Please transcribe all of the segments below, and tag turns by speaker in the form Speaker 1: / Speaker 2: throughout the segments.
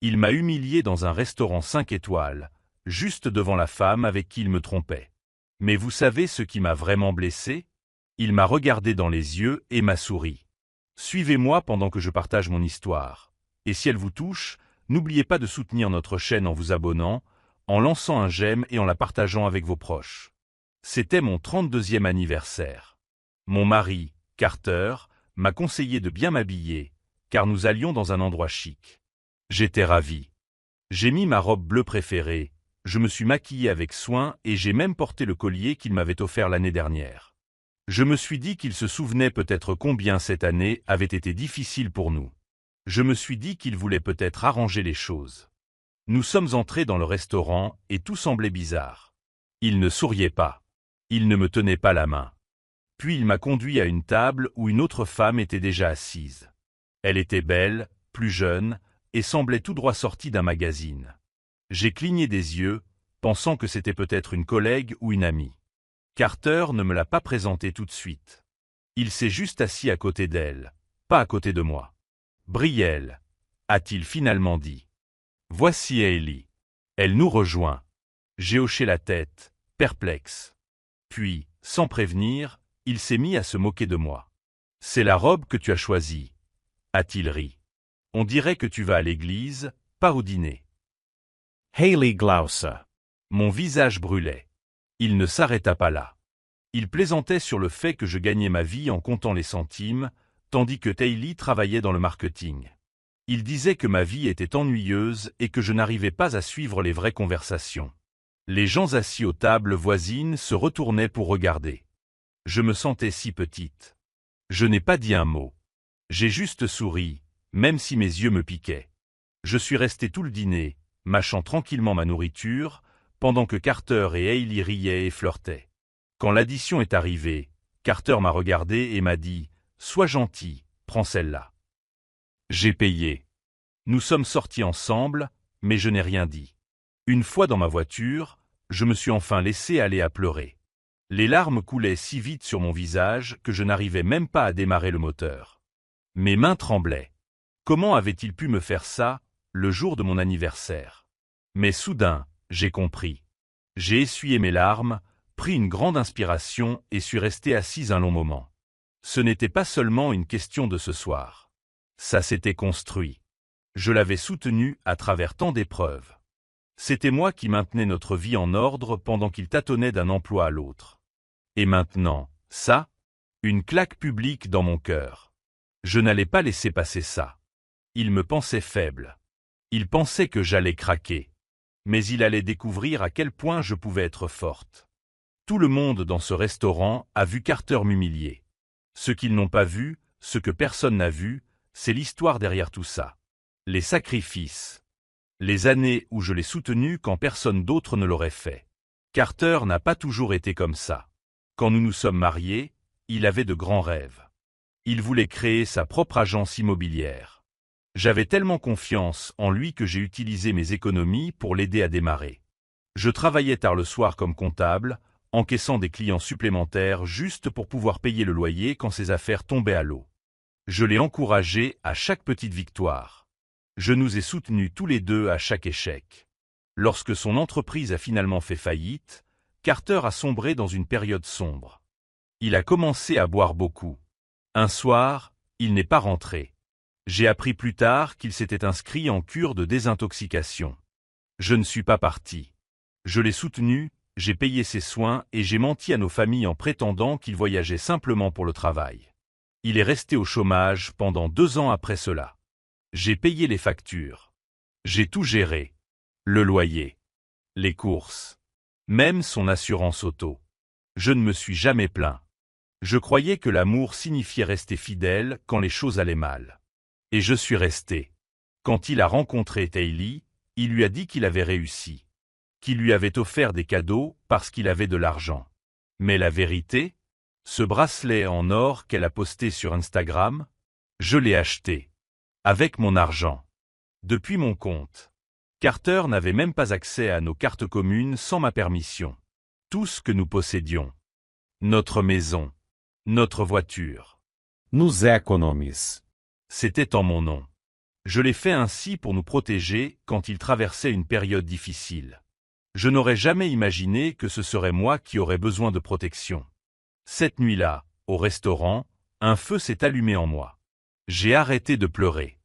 Speaker 1: Il m'a humilié dans un restaurant 5 étoiles, juste devant la femme avec qui il me trompait. Mais vous savez ce qui m'a vraiment blessé? Il m'a regardé dans les yeux et m'a souri. Suivez-moi pendant que je partage mon histoire. Et si elle vous touche, n'oubliez pas de soutenir notre chaîne en vous abonnant, en lançant un j'aime et en la partageant avec vos proches. C'était mon 32e anniversaire. Mon mari, Carter, m'a conseillé de bien m'habiller, car nous allions dans un endroit chic. J'étais ravi. J'ai mis ma robe bleue préférée, je me suis maquillé avec soin et j'ai même porté le collier qu'il m'avait offert l'année dernière. Je me suis dit qu'il se souvenait peut-être combien cette année avait été difficile pour nous. Je me suis dit qu'il voulait peut-être arranger les choses. Nous sommes entrés dans le restaurant et tout semblait bizarre. Il ne souriait pas. Il ne me tenait pas la main. Puis il m'a conduit à une table où une autre femme était déjà assise. Elle était belle, plus jeune, et semblait tout droit sortie d'un magazine. J'ai cligné des yeux, pensant que c'était peut-être une collègue ou une amie. Carter ne me l'a pas présentée tout de suite. Il s'est juste assis à côté d'elle, pas à côté de moi. « Brielle », a-t-il finalement dit. « Voici Hailey. Elle nous rejoint. » J'ai hoché la tête, perplexe. Puis, sans prévenir, il s'est mis à se moquer de moi. « C'est la robe que tu as choisie, » a-t-il ri. « On dirait que tu vas à l'église, pas au dîner. »
Speaker 2: Hailey Glauser.
Speaker 1: Mon visage brûlait. Il ne s'arrêta pas là. Il plaisantait sur le fait que je gagnais ma vie en comptant les centimes, tandis que Hailey travaillait dans le marketing. Il disait que ma vie était ennuyeuse et que je n'arrivais pas à suivre les vraies conversations. Les gens assis aux tables voisines se retournaient pour regarder. Je me sentais si petite. Je n'ai pas dit un mot. J'ai juste souri, même si mes yeux me piquaient. Je suis resté tout le dîner, mâchant tranquillement ma nourriture, pendant que Carter et Hailey riaient et flirtaient. Quand l'addition est arrivée, Carter m'a regardé et m'a dit « Sois gentil, prends celle-là. » J'ai payé. Nous sommes sortis ensemble, mais je n'ai rien dit. Une fois dans ma voiture, je me suis enfin laissé aller à pleurer. Les larmes coulaient si vite sur mon visage que je n'arrivais même pas à démarrer le moteur. Mes mains tremblaient. Comment avait-il pu me faire ça, le jour de mon anniversaire? Mais soudain, j'ai compris. J'ai essuyé mes larmes, pris une grande inspiration et suis resté assis un long moment. Ce n'était pas seulement une question de ce soir. Ça s'était construit. Je l'avais soutenu à travers tant d'épreuves. C'était moi qui maintenais notre vie en ordre pendant qu'il tâtonnait d'un emploi à l'autre. Et maintenant, ça? Une claque publique dans mon cœur. Je n'allais pas laisser passer ça. Il me pensait faible. Il pensait que j'allais craquer. Mais il allait découvrir à quel point je pouvais être forte. Tout le monde dans ce restaurant a vu Carter m'humilier. Ce qu'ils n'ont pas vu, ce que personne n'a vu, c'est l'histoire derrière tout ça. Les sacrifices. Les années où je l'ai soutenu quand personne d'autre ne l'aurait fait. Carter n'a pas toujours été comme ça. Quand nous nous sommes mariés, il avait de grands rêves. Il voulait créer sa propre agence immobilière. J'avais tellement confiance en lui que j'ai utilisé mes économies pour l'aider à démarrer. Je travaillais tard le soir comme comptable, encaissant des clients supplémentaires juste pour pouvoir payer le loyer quand ses affaires tombaient à l'eau. Je l'ai encouragé à chaque petite victoire. Je nous ai soutenus tous les deux à chaque échec. Lorsque son entreprise a finalement fait faillite, Carter a sombré dans une période sombre. Il a commencé à boire beaucoup. Un soir, il n'est pas rentré. J'ai appris plus tard qu'il s'était inscrit en cure de désintoxication. Je ne suis pas parti. Je l'ai soutenu, j'ai payé ses soins et j'ai menti à nos familles en prétendant qu'il voyageait simplement pour le travail. Il est resté au chômage pendant 2 ans après cela. J'ai payé les factures. J'ai tout géré. Le loyer. Les courses. Même son assurance auto. Je ne me suis jamais plaint. Je croyais que l'amour signifiait rester fidèle quand les choses allaient mal. Et je suis resté. Quand il a rencontré Hailey, il lui a dit qu'il avait réussi. Qu'il lui avait offert des cadeaux parce qu'il avait de l'argent. Mais la vérité? Ce bracelet en or qu'elle a posté sur Instagram? Je l'ai acheté. Avec mon argent. Depuis mon compte. Carter n'avait même pas accès à nos cartes communes sans ma permission. Tout ce que nous possédions. Notre maison. Notre voiture.
Speaker 2: Nos économes.
Speaker 1: C'était en mon nom. Je l'ai fait ainsi pour nous protéger quand il traversait une période difficile. Je n'aurais jamais imaginé que ce serait moi qui aurais besoin de protection. Cette nuit-là, au restaurant, un feu s'est allumé en moi. J'ai arrêté de pleurer.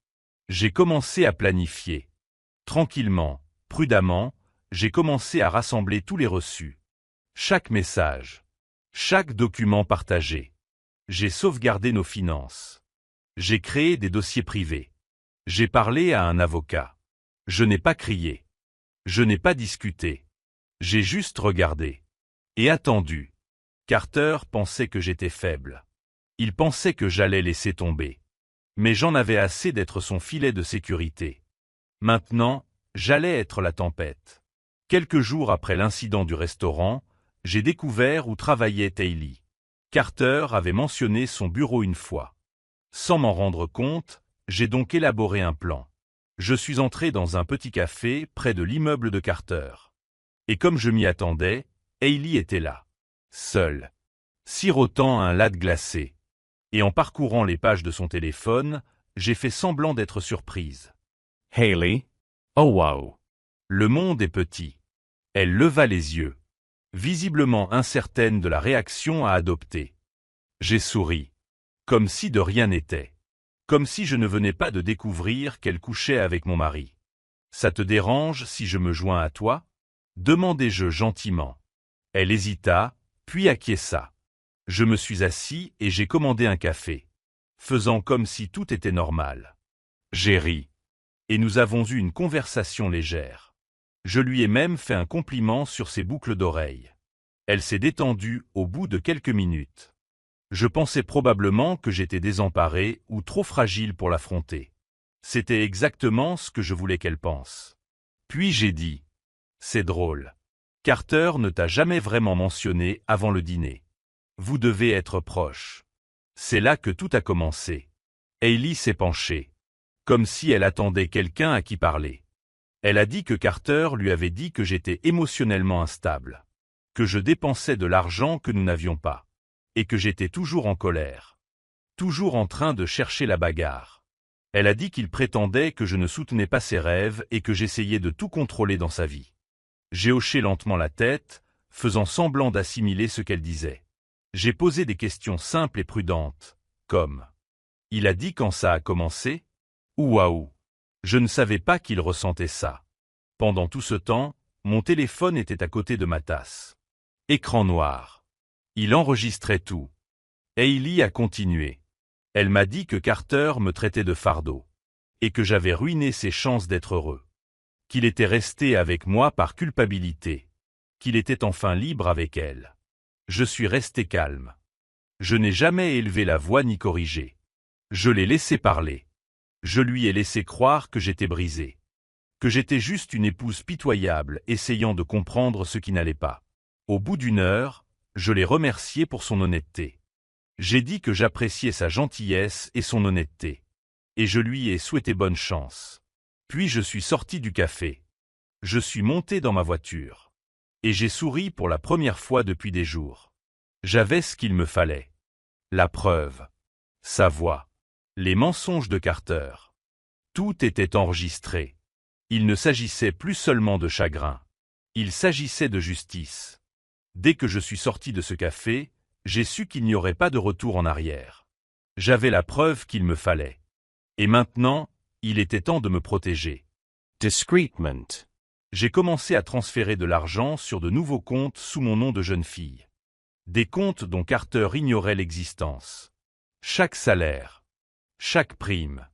Speaker 1: J'ai commencé à planifier. Tranquillement, prudemment, j'ai commencé à rassembler tous les reçus. Chaque message. Chaque document partagé. J'ai sauvegardé nos finances. J'ai créé des dossiers privés. J'ai parlé à un avocat. Je n'ai pas crié. Je n'ai pas discuté. J'ai juste regardé. Et attendu. Carter pensait que j'étais faible. Il pensait que j'allais laisser tomber. Mais j'en avais assez d'être son filet de sécurité. Maintenant, j'allais être la tempête. Quelques jours après l'incident du restaurant, j'ai découvert où travaillait Hailey. Carter avait mentionné son bureau une fois. Sans m'en rendre compte, j'ai donc élaboré un plan. Je suis entré dans un petit café près de l'immeuble de Carter. Et comme je m'y attendais, Hailey était là, seule, sirotant un latte glacé. Et en parcourant les pages de son téléphone, j'ai fait semblant d'être surprise.
Speaker 2: Hailey? Oh wow.
Speaker 1: Le monde est petit. Elle leva les yeux, visiblement incertaine de la réaction à adopter. J'ai souri, comme si de rien n'était. Comme si je ne venais pas de découvrir qu'elle couchait avec mon mari. Ça te dérange si je me joins à toi? Demandai-je gentiment. Elle hésita, puis acquiesça. Je me suis assis et j'ai commandé un café, faisant comme si tout était normal. J'ai ri. Et nous avons eu une conversation légère. Je lui ai même fait un compliment sur ses boucles d'oreilles. Elle s'est détendue au bout de quelques minutes. Je pensais probablement que j'étais désemparé ou trop fragile pour l'affronter. C'était exactement ce que je voulais qu'elle pense. Puis j'ai dit, « C'est drôle. Carter ne t'a jamais vraiment mentionné avant le dîner. Vous devez être proches. » C'est là que tout a commencé. Hailey s'est penchée, comme si elle attendait quelqu'un à qui parler. Elle a dit que Carter lui avait dit que j'étais émotionnellement instable, que je dépensais de l'argent que nous n'avions pas, et que j'étais toujours en colère, toujours en train de chercher la bagarre. Elle a dit qu'il prétendait que je ne soutenais pas ses rêves et que j'essayais de tout contrôler dans sa vie. J'ai hoché lentement la tête, faisant semblant d'assimiler ce qu'elle disait. J'ai posé des questions simples et prudentes, comme « Il a dit quand ça a commencé ?» Ouaou! Je ne savais pas qu'il ressentait ça. Pendant tout ce temps, mon téléphone était à côté de ma tasse. Écran noir. Il enregistrait tout. Hailey a continué. Elle m'a dit que Carter me traitait de fardeau, et que j'avais ruiné ses chances d'être heureux. Qu'il était resté avec moi par culpabilité. Qu'il était enfin libre avec elle. Je suis resté calme. Je n'ai jamais élevé la voix ni corrigé. Je l'ai laissé parler. Je lui ai laissé croire que j'étais brisé. Que j'étais juste une épouse pitoyable essayant de comprendre ce qui n'allait pas. Au bout d'une heure, je l'ai remercié pour son honnêteté. J'ai dit que j'appréciais sa gentillesse et son honnêteté. Et je lui ai souhaité bonne chance. Puis je suis sorti du café. Je suis monté dans ma voiture. Et j'ai souri pour la première fois depuis des jours. J'avais ce qu'il me fallait. La preuve. Sa voix. Les mensonges de Carter. Tout était enregistré. Il ne s'agissait plus seulement de chagrin. Il s'agissait de justice. Dès que je suis sorti de ce café, j'ai su qu'il n'y aurait pas de retour en arrière. J'avais la preuve qu'il me fallait. Et maintenant, il était temps de me protéger.
Speaker 2: Discreetment.
Speaker 1: J'ai commencé à transférer de l'argent sur de nouveaux comptes sous mon nom de jeune fille. Des comptes dont Carter ignorait l'existence. Chaque salaire. Chaque prime.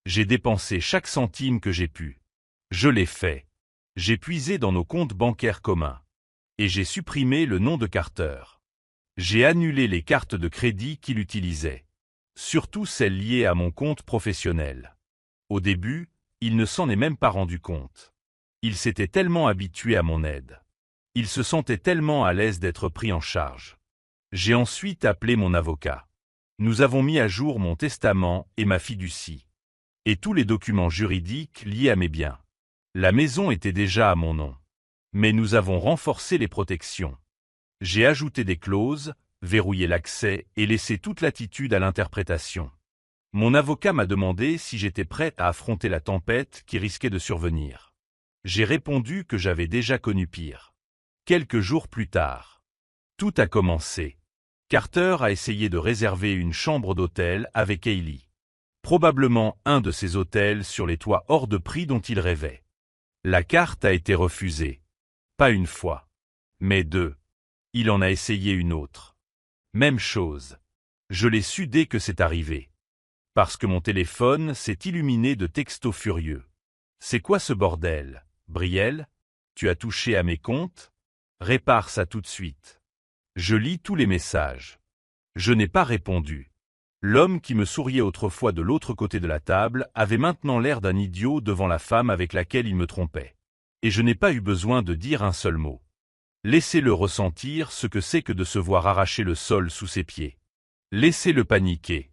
Speaker 1: J'ai dépensé chaque centime que j'ai pu. Je l'ai fait. J'ai puisé dans nos comptes bancaires communs. Et j'ai supprimé le nom de Carter. J'ai annulé les cartes de crédit qu'il utilisait. Surtout celles liées à mon compte professionnel. Au début, il ne s'en est même pas rendu compte. Il s'était tellement habitué à mon aide. Il se sentait tellement à l'aise d'être pris en charge. J'ai ensuite appelé mon avocat. Nous avons mis à jour mon testament et ma fiducie. Et tous les documents juridiques liés à mes biens. La maison était déjà à mon nom. Mais nous avons renforcé les protections. J'ai ajouté des clauses, verrouillé l'accès et laissé toute latitude à l'interprétation. Mon avocat m'a demandé si j'étais prêt à affronter la tempête qui risquait de survenir. J'ai répondu que j'avais déjà connu pire. Quelques jours plus tard, tout a commencé. Carter a essayé de réserver une chambre d'hôtel avec Hailey. Probablement un de ces hôtels sur les toits hors de prix dont il rêvait. La carte a été refusée. Pas une fois, mais deux. Il en a essayé une autre. Même chose. Je l'ai su dès que c'est arrivé. Parce que mon téléphone s'est illuminé de textos furieux. C'est quoi ce bordel, Brielle? Tu as touché à mes comptes? Répare ça tout de suite. Je lis tous les messages. Je n'ai pas répondu. L'homme qui me souriait autrefois de l'autre côté de la table avait maintenant l'air d'un idiot devant la femme avec laquelle il me trompait. Et je n'ai pas eu besoin de dire un seul mot. Laissez-le ressentir ce que c'est que de se voir arracher le sol sous ses pieds. Laissez-le paniquer.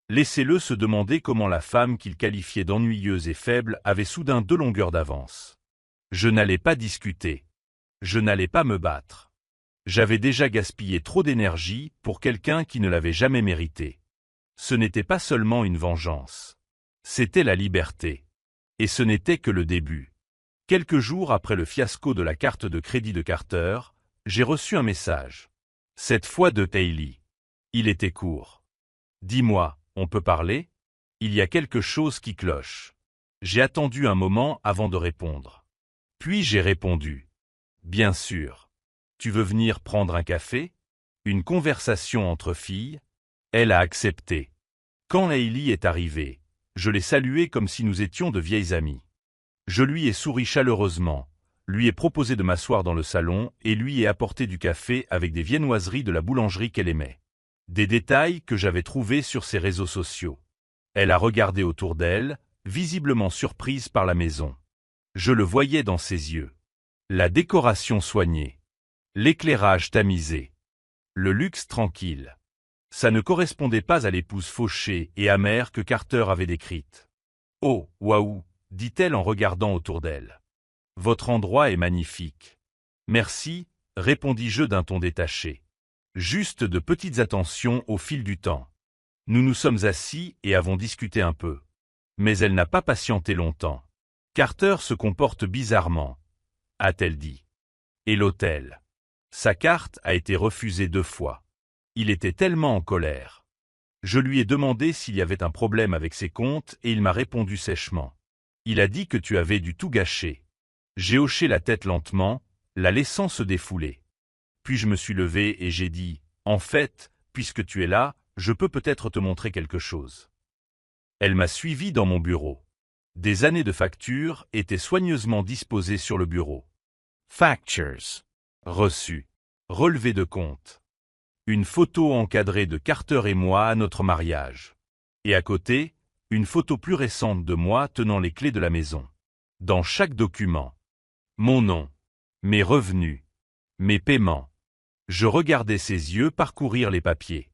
Speaker 1: Laissez-le se demander comment la femme qu'il qualifiait d'ennuyeuse et faible avait soudain 2 longueurs d'avance. Je n'allais pas discuter. Je n'allais pas me battre. J'avais déjà gaspillé trop d'énergie pour quelqu'un qui ne l'avait jamais mérité. Ce n'était pas seulement une vengeance. C'était la liberté. Et ce n'était que le début. Quelques jours après le fiasco de la carte de crédit de Carter, j'ai reçu un message. Cette fois de Hailey. Il était court. Dis-moi, on peut parler? Il y a quelque chose qui cloche. J'ai attendu un moment avant de répondre. Puis j'ai répondu. Bien sûr. Tu veux venir prendre un café? Une conversation entre filles? Elle a accepté. Quand Hailey est arrivée, je l'ai saluée comme si nous étions de vieilles amies. Je lui ai souri chaleureusement, lui ai proposé de m'asseoir dans le salon et lui ai apporté du café avec des viennoiseries de la boulangerie qu'elle aimait. Des détails que j'avais trouvés sur ses réseaux sociaux. Elle a regardé autour d'elle, visiblement surprise par la maison. Je le voyais dans ses yeux. La décoration soignée. L'éclairage tamisé. Le luxe tranquille. Ça ne correspondait pas à l'épouse fauchée et amère que Carter avait décrite. « Oh, waouh !» dit-elle en regardant autour d'elle. « Votre endroit est magnifique. »« Merci », répondis-je d'un ton détaché. Juste de petites attentions au fil du temps. Nous nous sommes assis et avons discuté un peu. Mais elle n'a pas patienté longtemps. « Carter se comporte bizarrement », a-t-elle dit. « Et l'hôtel. Sa carte a été refusée 2 fois. Il était tellement en colère. Je lui ai demandé s'il y avait un problème avec ses comptes et il m'a répondu sèchement. Il a dit que tu avais dû tout gâcher. J'ai hoché la tête lentement, la laissant se défouler. Puis je me suis levé et j'ai dit, en fait, puisque tu es là, je peux peut-être te montrer quelque chose. Elle m'a suivi dans mon bureau. Des années de factures étaient soigneusement disposées sur le bureau. Factures. Reçus. Relevés de compte. Une photo encadrée de Carter et moi à notre mariage. Et à côté, une photo plus récente de moi tenant les clés de la maison. Dans chaque document. Mon nom. Mes revenus. Mes paiements. Je regardais ses yeux parcourir les papiers.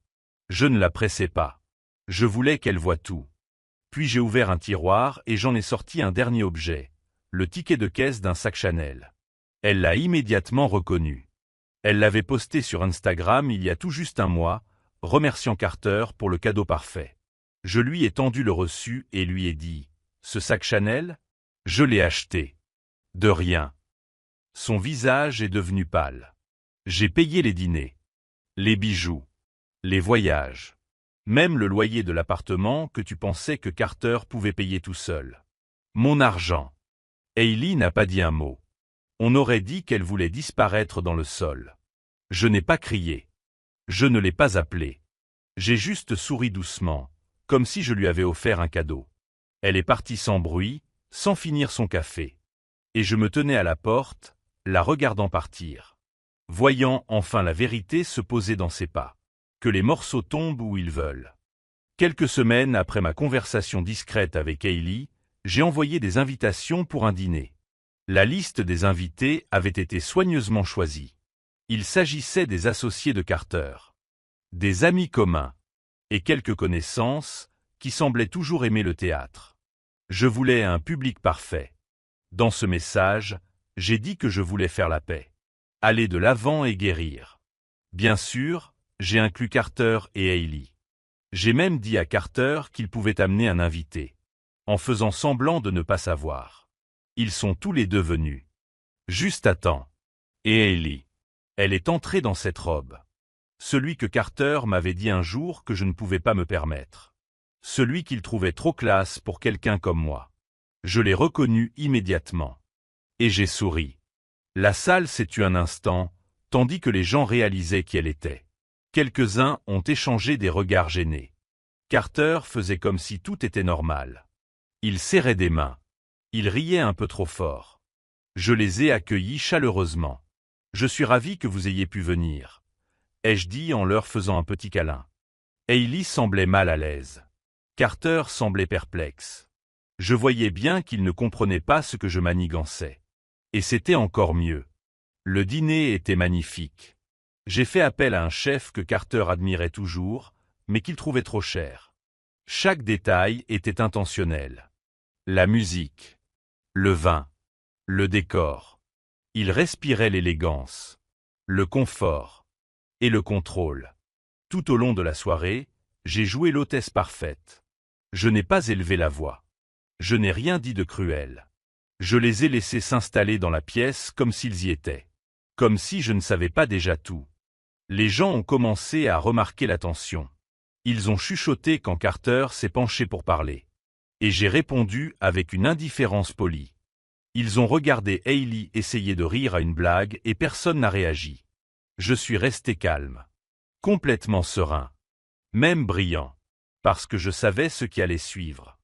Speaker 1: Je ne la pressais pas. Je voulais qu'elle voie tout. Puis j'ai ouvert un tiroir et j'en ai sorti un dernier objet. Le ticket de caisse d'un sac Chanel. Elle l'a immédiatement reconnu. Elle l'avait posté sur Instagram il y a tout juste un mois, remerciant Carter pour le cadeau parfait. Je lui ai tendu le reçu et lui ai dit « Ce sac Chanel? Je l'ai acheté. » De rien. Son visage est devenu pâle. J'ai payé les dîners, les bijoux, les voyages, même le loyer de l'appartement que tu pensais que Carter pouvait payer tout seul. Mon argent. Hailey n'a pas dit un mot. On aurait dit qu'elle voulait disparaître dans le sol. Je n'ai pas crié. Je ne l'ai pas appelée. J'ai juste souri doucement, comme si je lui avais offert un cadeau. Elle est partie sans bruit, sans finir son café. Et je me tenais à la porte, la regardant partir. Voyant enfin la vérité se poser dans ses pas. Que les morceaux tombent où ils veulent. Quelques semaines après ma conversation discrète avec Hailey, j'ai envoyé des invitations pour un dîner. La liste des invités avait été soigneusement choisie. Il s'agissait des associés de Carter, des amis communs, et quelques connaissances qui semblaient toujours aimer le théâtre. Je voulais un public parfait. Dans ce message, j'ai dit que je voulais faire la paix, aller de l'avant et guérir. Bien sûr, j'ai inclus Carter et Hailey. J'ai même dit à Carter qu'il pouvait amener un invité. En faisant semblant de ne pas savoir. Ils sont tous les deux venus. Juste à temps. Et Hailey. Elle est entrée dans cette robe. Celui que Carter m'avait dit un jour que je ne pouvais pas me permettre. Celui qu'il trouvait trop classe pour quelqu'un comme moi. Je l'ai reconnu immédiatement. Et j'ai souri. La salle s'est tue un instant, tandis que les gens réalisaient qui elle était. Quelques-uns ont échangé des regards gênés. Carter faisait comme si tout était normal. Il serrait des mains. Il riait un peu trop fort. Je les ai accueillis chaleureusement. Je suis ravi que vous ayez pu venir, ai-je dit en leur faisant un petit câlin. Hailey semblait mal à l'aise. Carter semblait perplexe. Je voyais bien qu'il ne comprenait pas ce que je manigançais. Et c'était encore mieux. Le dîner était magnifique. J'ai fait appel à un chef que Carter admirait toujours, mais qu'il trouvait trop cher. Chaque détail était intentionnel. La musique, le vin, le décor. Il respirait l'élégance, le confort et le contrôle. Tout au long de la soirée, j'ai joué l'hôtesse parfaite. Je n'ai pas élevé la voix. Je n'ai rien dit de cruel. Je les ai laissés s'installer dans la pièce comme s'ils y étaient. Comme si je ne savais pas déjà tout. Les gens ont commencé à remarquer la tension. Ils ont chuchoté quand Carter s'est penché pour parler. Et j'ai répondu avec une indifférence polie. Ils ont regardé Hailey essayer de rire à une blague et personne n'a réagi. Je suis resté calme. Complètement serein. Même brillant. Parce que je savais ce qui allait suivre.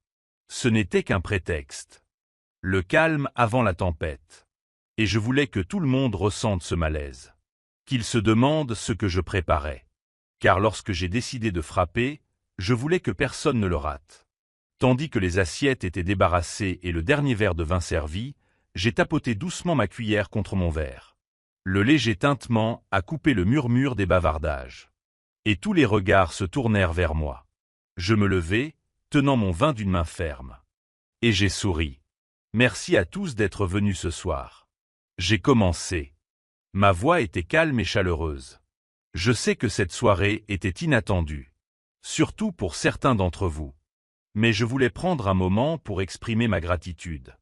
Speaker 1: Ce n'était qu'un prétexte. Le calme avant la tempête. Et je voulais que tout le monde ressente ce malaise. Qu'il se demande ce que je préparais. Car lorsque j'ai décidé de frapper, je voulais que personne ne le rate. Tandis que les assiettes étaient débarrassées et le dernier verre de vin servi, j'ai tapoté doucement ma cuillère contre mon verre. Le léger tintement a coupé le murmure des bavardages. Et tous les regards se tournèrent vers moi. Je me levai, tenant mon vin d'une main ferme. Et j'ai souri. Merci à tous d'être venus ce soir. J'ai commencé. Ma voix était calme et chaleureuse. Je sais que cette soirée était inattendue. Surtout pour certains d'entre vous. Mais je voulais prendre un moment pour exprimer ma gratitude.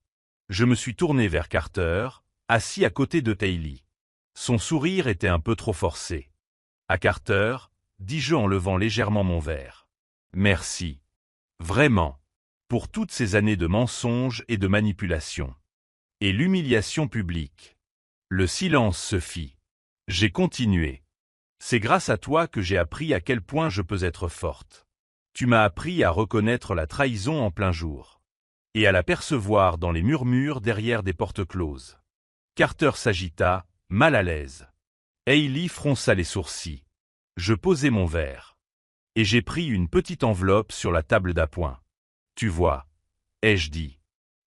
Speaker 1: Je me suis tourné vers Carter, assis à côté de Hailey. Son sourire était un peu trop forcé. À Carter, dis-je en levant légèrement mon verre. Merci. Vraiment. Pour toutes ces années de mensonges et de manipulations. Et l'humiliation publique. Le silence se fit. J'ai continué. C'est grâce à toi que j'ai appris à quel point je peux être forte. Tu m'as appris à reconnaître la trahison en plein jour. Et à la percevoir dans les murmures derrière des portes closes. Carter s'agita, mal à l'aise. Hailey fronça les sourcils. Je posai mon verre. Et j'ai pris une petite enveloppe sur la table d'appoint. Tu vois, ai-je dit,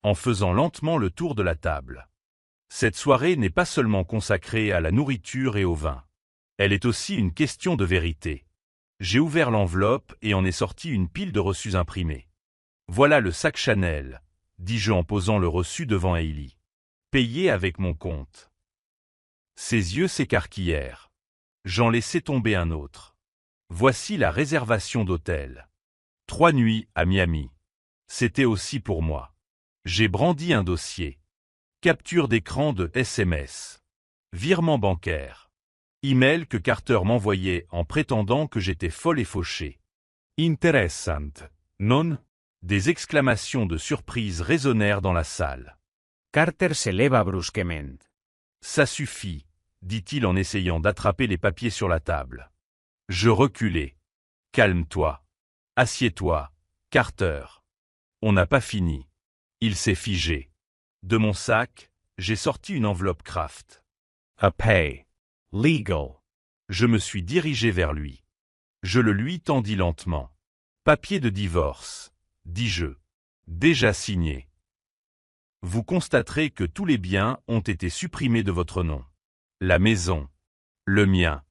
Speaker 1: en faisant lentement le tour de la table. Cette soirée n'est pas seulement consacrée à la nourriture et au vin. Elle est aussi une question de vérité. J'ai ouvert l'enveloppe et en est sorti une pile de reçus imprimés. Voilà le sac Chanel, dis-je en posant le reçu devant Hailey. Payé avec mon compte. Ses yeux s'écarquillèrent. J'en laissai tomber un autre. Voici la réservation d'hôtel. 3 nuits à Miami. C'était aussi pour moi. J'ai brandi un dossier. Capture d'écran de SMS. Virement bancaire. Email que Carter m'envoyait en prétendant que j'étais folle et fauchée. Interessant, non? Des exclamations de surprise résonnèrent dans la salle.
Speaker 3: Carter s'éleva brusquement.
Speaker 1: Ça suffit, dit-il en essayant d'attraper les papiers sur la table. Je reculai. Calme-toi. Assieds-toi, Carter. On n'a pas fini. Il s'est figé. De mon sac, j'ai sorti une enveloppe Kraft.
Speaker 2: A pay. Legal.
Speaker 1: Je me suis dirigé vers lui. Je le lui tendis lentement. Papier de divorce, dis-je. Déjà signé. Vous constaterez que tous les biens ont été supprimés de votre nom. La maison. Le mien.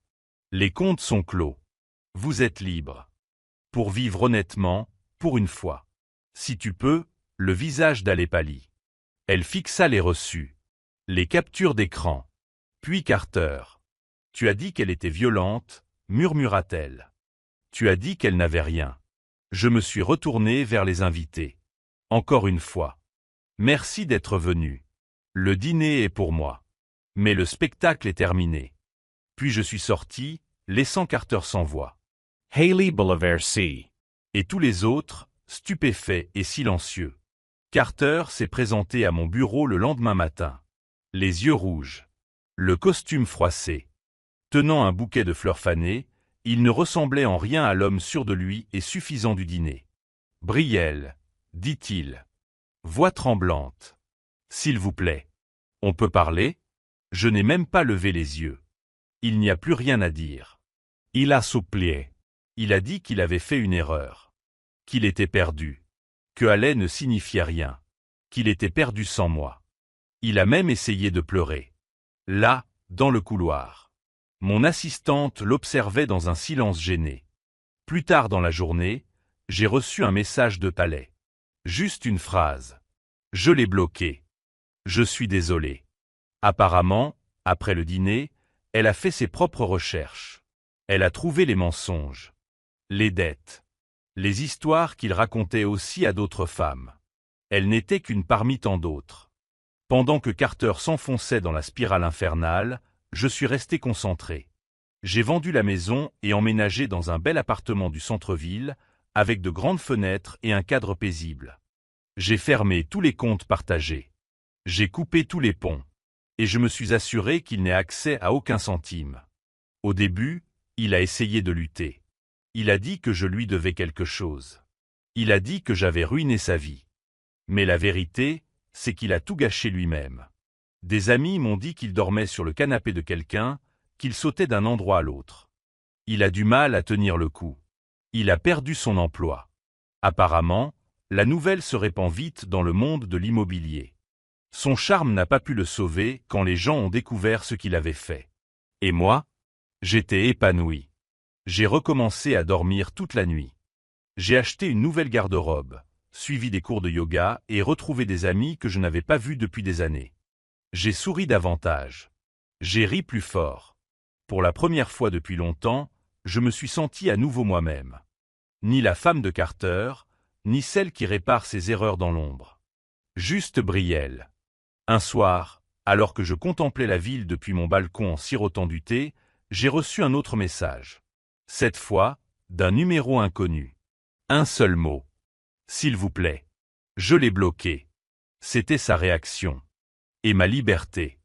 Speaker 1: Les comptes sont clos. Vous êtes libre. Pour vivre honnêtement, pour une fois. Si tu peux, le visage d'Ale pâlit. Elle fixa les reçus. Les captures d'écran. Puis Carter. Tu as dit qu'elle était violente, murmura-t-elle. Tu as dit qu'elle n'avait rien. Je me suis retourné vers les invités. Encore une fois. Merci d'être venu. Le dîner est pour moi. Mais le spectacle est terminé. Puis je suis sorti, laissant Carter sans voix.
Speaker 2: Haley Bolivar C.
Speaker 1: Et tous les autres, stupéfaits et silencieux. Carter s'est présenté à mon bureau le lendemain matin. Les yeux rouges. Le costume froissé. Tenant un bouquet de fleurs fanées, il ne ressemblait en rien à l'homme sûr de lui et suffisant du dîner. « Brielle, dit-il. Voix tremblante. S'il vous plaît. On peut parler ? Je n'ai même pas levé les yeux. Il n'y a plus rien à dire.
Speaker 2: Il a supplié.
Speaker 1: Il a dit qu'il avait fait une erreur. Qu'il était perdu. Que aller ne signifiait rien. Qu'il était perdu sans moi. Il a même essayé de pleurer. Là, dans le couloir. Mon assistante l'observait dans un silence gêné. Plus tard dans la journée, j'ai reçu un message de Palais. Juste une phrase. Je l'ai bloqué. Je suis désolé. Apparemment, après le dîner, elle a fait ses propres recherches. Elle a trouvé les mensonges. Les dettes. Les histoires qu'il racontait aussi à d'autres femmes. Elle n'était qu'une parmi tant d'autres. Pendant que Carter s'enfonçait dans la spirale infernale, je suis resté concentré. J'ai vendu la maison et emménagé dans un bel appartement du centre-ville, avec de grandes fenêtres et un cadre paisible. J'ai fermé tous les comptes partagés. J'ai coupé tous les ponts. Et je me suis assuré qu'il n'ait accès à aucun centime. Au début, il a essayé de lutter. Il a dit que je lui devais quelque chose. Il a dit que j'avais ruiné sa vie. Mais la vérité, c'est qu'il a tout gâché lui-même. Des amis m'ont dit qu'il dormait sur le canapé de quelqu'un, qu'il sautait d'un endroit à l'autre. Il a du mal à tenir le coup. Il a perdu son emploi. Apparemment, la nouvelle se répand vite dans le monde de l'immobilier. Son charme n'a pas pu le sauver quand les gens ont découvert ce qu'il avait fait. Et moi? J'étais épanoui. J'ai recommencé à dormir toute la nuit. J'ai acheté une nouvelle garde-robe, suivi des cours de yoga et retrouvé des amis que je n'avais pas vus depuis des années. J'ai souri davantage. J'ai ri plus fort. Pour la première fois depuis longtemps, je me suis senti à nouveau moi-même. Ni la femme de Carter, ni celle qui répare ses erreurs dans l'ombre. Juste Brielle. Un soir, alors que je contemplais la ville depuis mon balcon en sirotant du thé, j'ai reçu un autre message. Cette fois, d'un numéro inconnu. Un seul mot. S'il vous plaît. Je l'ai bloqué. C'était sa réaction. Et ma liberté.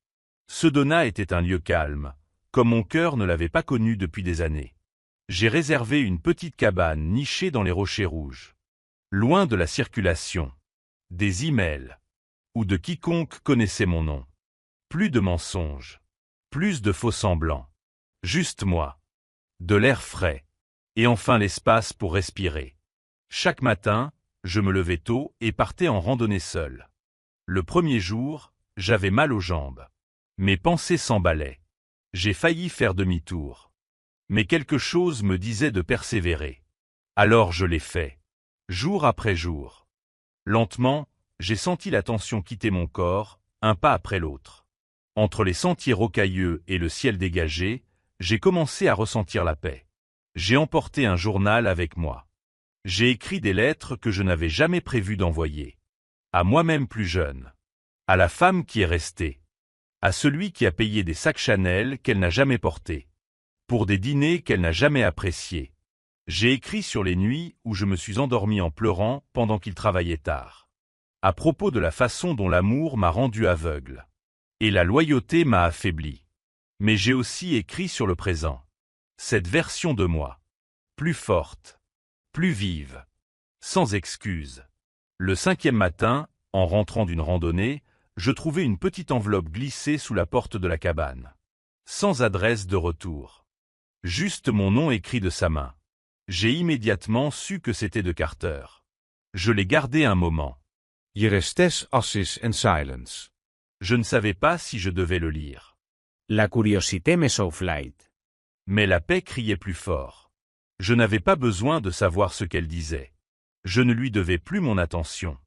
Speaker 1: Sedona était un lieu calme, comme mon cœur ne l'avait pas connu depuis des années. J'ai réservé une petite cabane nichée dans les rochers rouges. Loin de la circulation. Des emails. Ou de quiconque connaissait mon nom. Plus de mensonges. Plus de faux-semblants. Juste moi. De l'air frais. Et enfin l'espace pour respirer. Chaque matin, je me levais tôt et partais en randonnée seul. Le premier jour, j'avais mal aux jambes. Mes pensées s'emballaient. J'ai failli faire demi-tour. Mais quelque chose me disait de persévérer. Alors je l'ai fait. Jour après jour. Lentement, j'ai senti la tension quitter mon corps, un pas après l'autre. Entre les sentiers rocailleux et le ciel dégagé, j'ai commencé à ressentir la paix. J'ai emporté un journal avec moi. J'ai écrit des lettres que je n'avais jamais prévu d'envoyer. À moi-même plus jeune. À la femme qui est restée. À celui qui a payé des sacs Chanel qu'elle n'a jamais portés. Pour des dîners qu'elle n'a jamais appréciés. J'ai écrit sur les nuits où je me suis endormi en pleurant pendant qu'il travaillait tard. À propos de la façon dont l'amour m'a rendu aveugle. Et la loyauté m'a affaibli. Mais j'ai aussi écrit sur le présent. Cette version de moi. Plus forte. Plus vive. Sans excuse. Le 5e matin, en rentrant d'une randonnée, je trouvai une petite enveloppe glissée sous la porte de la cabane. Sans adresse de retour. Juste mon nom écrit de sa main. J'ai immédiatement su que c'était de Carter. Je l'ai gardé un moment.
Speaker 2: Je restes assis en silence.
Speaker 1: Je ne savais pas si je devais le lire.
Speaker 3: La curiosité me soufflait.
Speaker 1: Mais la paix criait plus fort. Je n'avais pas besoin de savoir ce qu'elle disait. Je ne lui devais plus mon attention.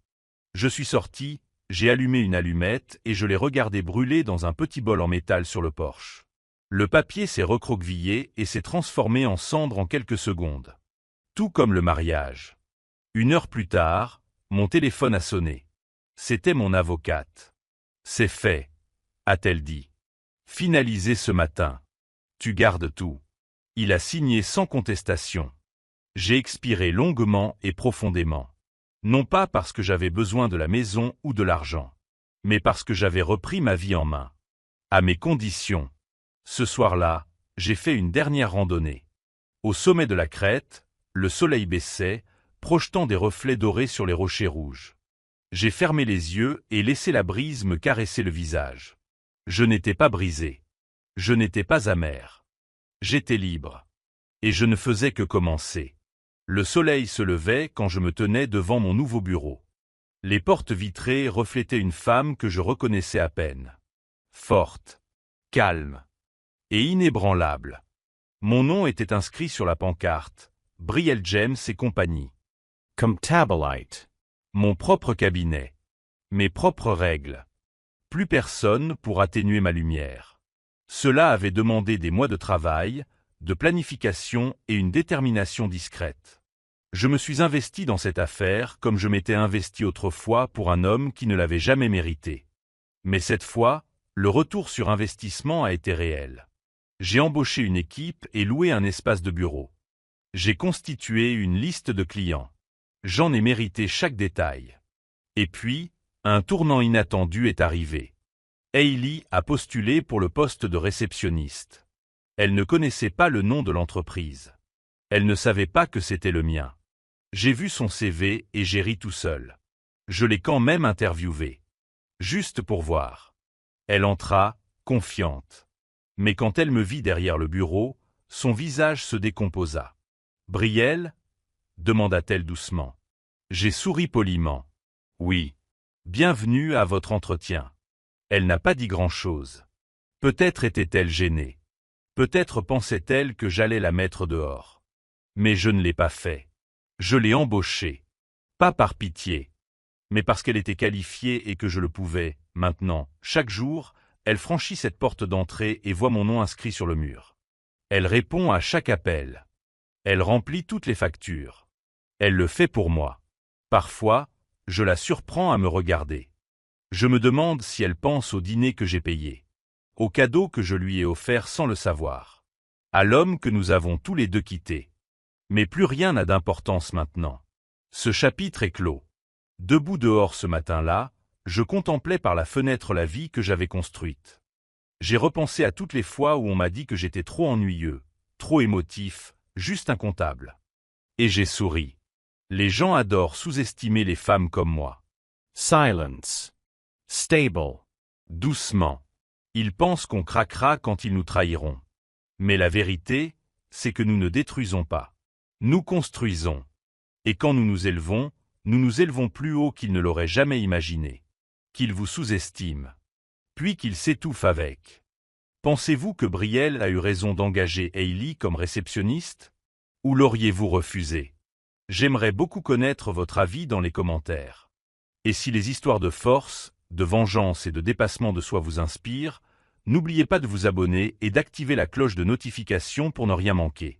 Speaker 1: Je suis sorti, j'ai allumé une allumette et je l'ai regardé brûler dans un petit bol en métal sur le porche. Le papier s'est recroquevillé et s'est transformé en cendre en quelques secondes. Tout comme le mariage. 1 heure plus tard, mon téléphone a sonné. C'était mon avocate. C'est fait, a-t-elle dit. Finalisé ce matin. Tu gardes tout. Il a signé sans contestation. J'ai expiré longuement et profondément. Non pas parce que j'avais besoin de la maison ou de l'argent, mais parce que j'avais repris ma vie en main. À mes conditions. Ce soir-là, j'ai fait une dernière randonnée. Au sommet de la crête, le soleil baissait, projetant des reflets dorés sur les rochers rouges. J'ai fermé les yeux et laissé la brise me caresser le visage. Je n'étais pas brisé. Je n'étais pas amer. J'étais libre. Et je ne faisais que commencer. Le soleil se levait quand je me tenais devant mon nouveau bureau. Les portes vitrées reflétaient une femme que je reconnaissais à peine. Forte, calme et inébranlable. Mon nom était inscrit sur la pancarte, Brielle James et compagnie.
Speaker 3: Comptabolite.
Speaker 1: Mon propre cabinet. Mes propres règles. Plus personne pour atténuer ma lumière. Cela avait demandé des mois de travail, de planification et une détermination discrète. Je me suis investi dans cette affaire comme je m'étais investi autrefois pour un homme qui ne l'avait jamais mérité. Mais cette fois, le retour sur investissement a été réel. J'ai embauché une équipe et loué un espace de bureau. J'ai constitué une liste de clients. J'en ai mérité chaque détail. Et puis, un tournant inattendu est arrivé. Hayley a postulé pour le poste de réceptionniste. Elle ne connaissait pas le nom de l'entreprise. Elle ne savait pas que c'était le mien. J'ai vu son CV et j'ai ri tout seul. Je l'ai quand même interviewée. Juste pour voir. Elle entra, confiante. Mais quand elle me vit derrière le bureau, son visage se décomposa. « Brielle ?» demanda-t-elle doucement. J'ai souri poliment. « Oui. Bienvenue à votre entretien. » Elle n'a pas dit grand-chose. Peut-être était-elle gênée. Peut-être pensait-elle que j'allais la mettre dehors. Mais je ne l'ai pas fait. Je l'ai embauchée. Pas par pitié, mais parce qu'elle était qualifiée et que je le pouvais. Maintenant, chaque jour, elle franchit cette porte d'entrée et voit mon nom inscrit sur le mur. Elle répond à chaque appel. Elle remplit toutes les factures. Elle le fait pour moi. Parfois, je la surprends à me regarder. Je me demande si elle pense au dîner que j'ai payé, au cadeau que je lui ai offert sans le savoir, à l'homme que nous avons tous les deux quitté. Mais plus rien n'a d'importance maintenant. Ce chapitre est clos. Debout dehors ce matin-là, je contemplais par la fenêtre la vie que j'avais construite. J'ai repensé à toutes les fois où on m'a dit que j'étais trop ennuyeux, trop émotif, juste un comptable. Et j'ai souri. Les gens adorent sous-estimer les femmes comme moi.
Speaker 3: Silence. Stable.
Speaker 1: Doucement. Ils pensent qu'on craquera quand ils nous trahiront. Mais la vérité, c'est que nous ne détruisons pas. Nous construisons. Et quand nous nous élevons plus haut qu'ils ne l'auraient jamais imaginé. Qu'ils vous sous-estiment. Puis qu'ils s'étouffent avec. Pensez-vous que Brielle a eu raison d'engager Hayley comme réceptionniste? Ou l'auriez-vous refusé? J'aimerais beaucoup connaître votre avis dans les commentaires. Et si les histoires de force, de vengeance et de dépassement de soi vous inspirent, n'oubliez pas de vous abonner et d'activer la cloche de notification pour ne rien manquer.